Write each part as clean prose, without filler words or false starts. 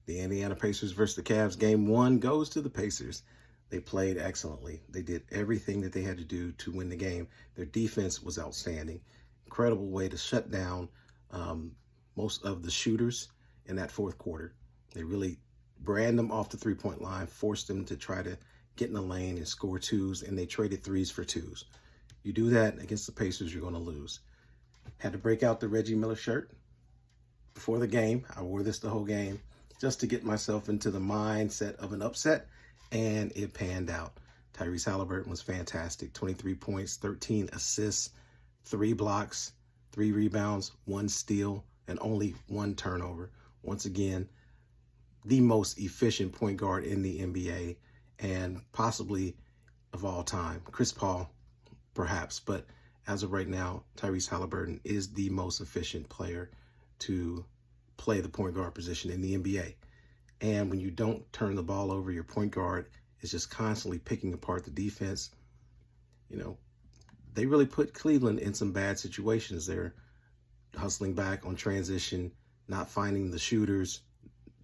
The Indiana Pacers versus the Cavs. Game 1 goes to the Pacers. They played excellently. They did everything that they had to do to win the game. Their defense was outstanding. Incredible way to shut down most of the shooters in that fourth quarter. They really brand them off the three-point line, forced them to try to get in the lane and score twos, and they traded threes for twos. You do that against the Pacers, you're going to lose. Had to break out the Reggie Miller shirt before the game. I wore this the whole game just to get myself into the mindset of an upset, and it panned out. Tyrese Halliburton was fantastic. 23 points, 13 assists, 3 blocks, 3 rebounds, 1 steal, and only 1 turnover. Once again, the most efficient point guard in the NBA and possibly of all time. Chris Paul, perhaps, but as of right now, Tyrese Halliburton is the most efficient player to play the point guard position in the NBA. And when you don't turn the ball over, your point guard is just constantly picking apart the defense. You know, they really put Cleveland in some bad situations. They're hustling back on transition, not finding the shooters,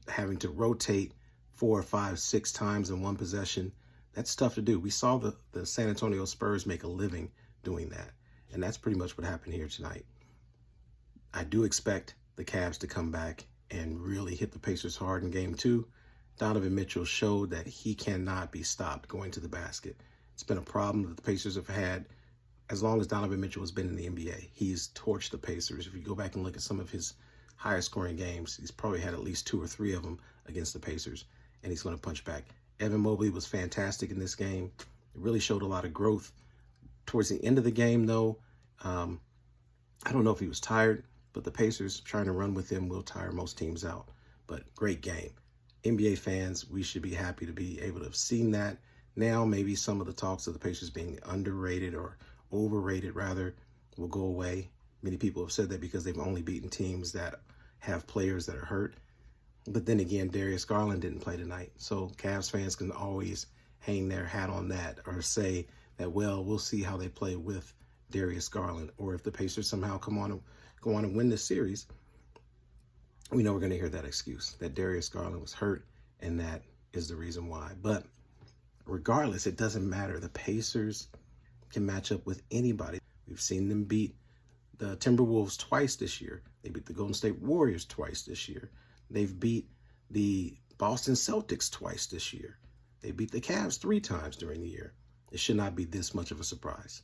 having to rotate 4, 5, 6 times in one possession. That's tough to do. We saw the San Antonio Spurs make a living doing that. And that's pretty much what happened here tonight. I do expect the Cavs to come back and really hit the Pacers hard in game 2. Donovan Mitchell showed that he cannot be stopped going to the basket. It's been a problem that the Pacers have had as long as Donovan Mitchell has been in the NBA. He's torched the Pacers. If you go back and look at some of his highest scoring games, he's probably had at least 2 or 3 of them against the Pacers, and he's going to punch back. Evan Mobley was fantastic in this game. It really showed a lot of growth. Towards the end of the game, though, I don't know if he was tired, but the Pacers trying to run with him will tire most teams out. But great game. NBA fans, we should be happy to be able to have seen that. Now maybe some of the talks of the Pacers being underrated or overrated, rather, will go away. Many people have said that because they've only beaten teams that have players that are hurt. But then again, Darius Garland didn't play tonight. So Cavs fans can always hang their hat on that or say that, well, we'll see how they play with Darius Garland. Or if the Pacers somehow go on and win this series, we know we're going to hear that excuse, that Darius Garland was hurt, and that is the reason why. But regardless, it doesn't matter. The Pacers can match up with anybody. We've seen them beat the Timberwolves twice this year. They beat the Golden State Warriors twice this year. They've beat the Boston Celtics twice this year. They beat the Cavs 3 times during the year. It should not be this much of a surprise.